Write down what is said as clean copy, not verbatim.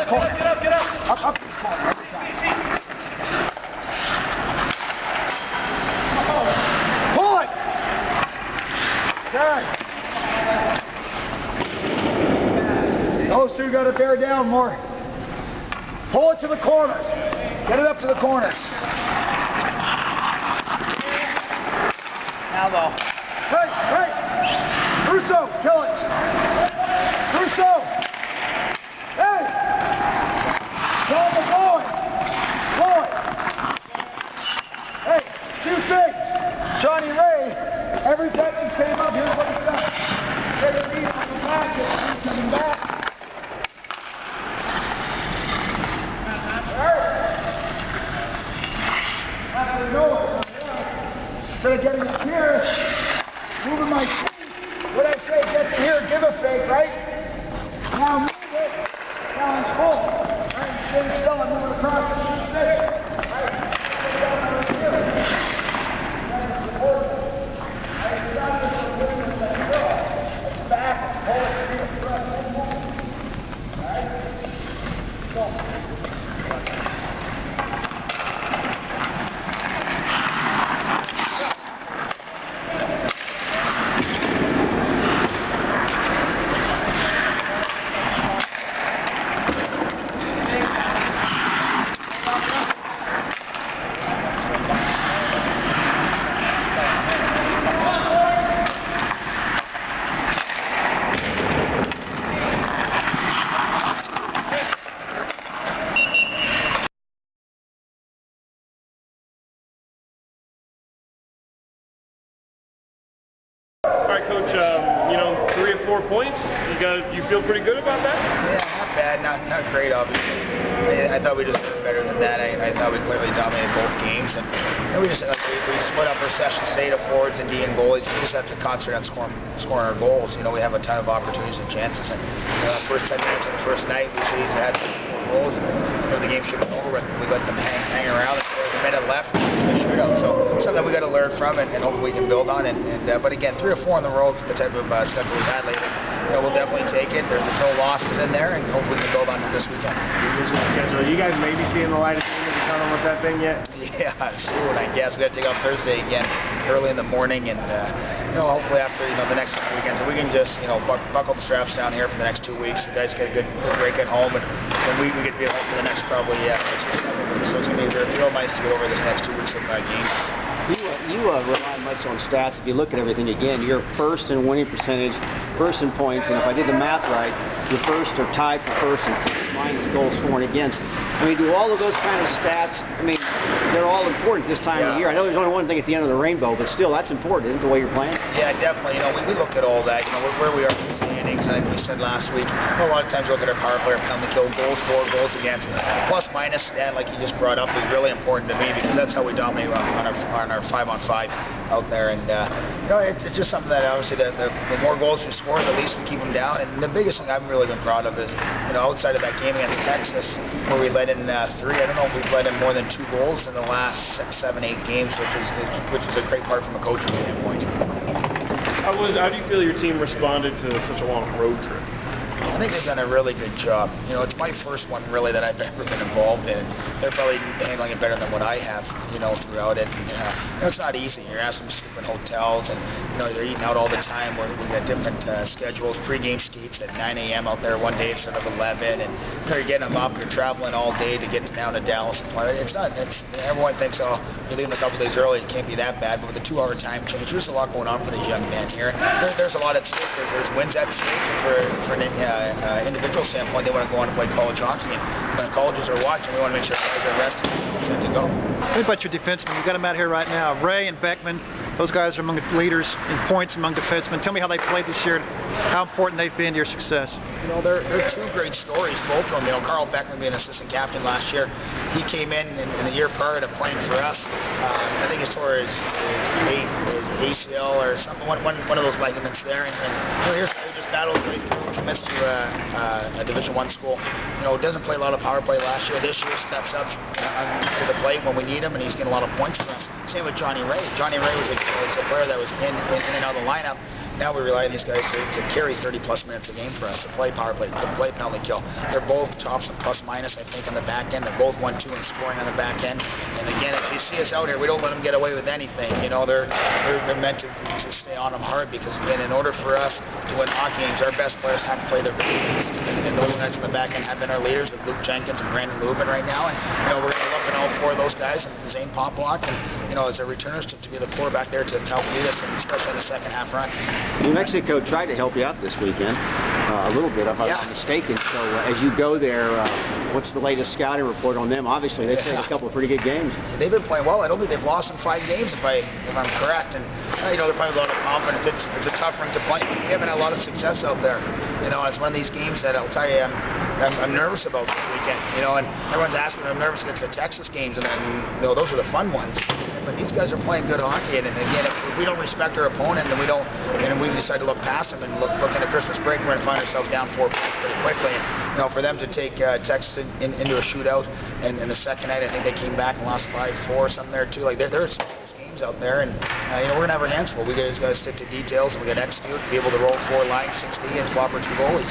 corner. Get up, get up. Up this corner every time. Pull it. Good. Those two got to bear down more. Pull it to the corners. Get it up to the corners. Now though. Hey! Russo, kill it. Russo! Hey! Tell him to blow it. Blow it. Hey, two things. Johnny Ray, every time he came up, here's what he's done. Get a knee on the back, he's coming back. Instead of getting it here, moving my feet, what I say, get here, give a fake, right? Now move it, now it's full. Right, stay still and move it across the fish. Right, get down over here. That's important. Right, it's not just a movement that's still. It's back, hold it, feel it, press, move. Right? Go. Coach, 3 or 4 points. You feel pretty good about that? Yeah, not bad, not great, obviously. I thought we deserved better than that. I thought we clearly dominated both games, and we just we split up our session state of forwards and D and goalies. We just have to concentrate on scoring our goals. We have a ton of opportunities and chances, and first 10 minutes of the first night, we should have had 4 goals, and the game should have been over with. We let them hang around, and there was a minute left. Shootout. So something we got to learn from and hopefully we can build on. But again, 3 or 4 on the road with the type of schedule we've had lately, we'll definitely take it. There's no losses in there, and hopefully we can build on it this weekend. Schedule. You guys maybe seeing the light at the end of the tunnel with that thing yet? Yeah, soon I guess. We got to take off Thursday again, early in the morning, and hopefully after the next couple weekends, so we can just buckle the straps down here for the next 2 weeks. The guys get a good break at home, and then we get to be at home for the next probably 6 or 7 weeks. So it's going to be real nice to get over this next 2 weeks of games. You rely much on stats. If you look at everything again, you're first in winning percentage, first in points, and if I did the math right, you're first or tied for first in minus goals for and against. Do all of those kind of stats, they're all important this time of year. I know there's only one thing at the end of the rainbow, but still, that's important, isn't it, the way you're playing? Yeah, definitely. We look at all that, where we are in the innings, and I think we said last week, a lot of times we look at our power play, our penalty kill, goals for, goals against. Plus minus stat, like you just brought up, is really important to me because that's how we dominate on our 5-on-5 out there. And it's just something that obviously the more goals we score, the least we keep them down. And the biggest thing I've really been proud of is, outside of that game against Texas, where we let in 3, I don't know if we've let in more than 2 goals in the last 6, 7, 8 games, which is a great part from a coaching standpoint. How do you feel your team responded to such a long road trip? I think they've done a really good job. It's my first one really that I've ever been involved in. They're probably handling it better than what I have, throughout it. It's not easy. You're asking them to sleep in hotels, and they're eating out all the time. We got different schedules, pre-game skates at 9 a.m. out there one day instead of 11, and you're getting them up. You're traveling all day to get down to Dallas and play. Everyone thinks, you're leaving a couple days early. It can't be that bad. But with the 2-hour time change, there's a lot going on for these young men here. There's a lot at stake. There's wins at stake for an individual standpoint. They want to go on and play college hockey, and when the colleges are watching, we want to make sure guys are rested and set to go. What about your defensemen? You've got them out here right now. Ray and Beckman, those guys are among the leaders in points among defensemen. Tell me how they played this year, how important they've been to your success. They're 2 great stories, both of them. Carl Beckman being assistant captain last year, he came in the year prior to playing for us. I think he tore his ACL or something, one of those ligaments there, and here's he just battled right through, commits to a Division I school. Doesn't play a lot of power play last year. This year steps up to the plate when we need him, and he's getting a lot of points for us. Same with Johnny Ray. Johnny Ray was a player that was in and out of the lineup. now we rely on these guys to carry 30-plus minutes a game for us, to play power play, to play penalty kill. They're both tops and plus-minus, I think, on the back end. They're both 1-2 in scoring on the back end. And again, if you see us out here, we don't let them get away with anything. You know, they're meant to stay on them hard because, again, in order for us to win hockey games, our best players have to play their best. And those guys on the back end have been our leaders with Luke Jenkins and Brandon Lubin right now. And, you know, we're going to look at all four of those guys and Zane Poplock and, you know, as our returners to be the quarterback there to help lead us, and especially in the second half run. New Mexico tried to help you out this weekend a little bit, if I'm not mistaken. So as you go there, what's the latest scouting report on them? Obviously, they've played a couple of pretty good games. They've been playing well. I don't think they've lost in 5 games, if I'm correct. And you know, they're probably a lot of confidence. It's a tough ring to play. We haven't had a lot of success out there. You know, it's one of these games that I'll tell you I'm nervous about this weekend. You know, and everyone's asking me, I'm nervous against the Texas games, and then, you know, those are the fun ones. But these guys are playing good hockey, and again, if we don't respect our opponent, then we decide to look past them and look into Christmas break, we're going to find ourselves down 4 points pretty quickly. And, you know, for them to take Texas into a shootout, and in the second night, I think they came back and lost 5-4 or something there too. Like there's some close games out there, and you know, we're going to have our hands full. We just got to stick to details, and we got to execute, be able to roll 4 lines, 60, and flop our 2 goalies.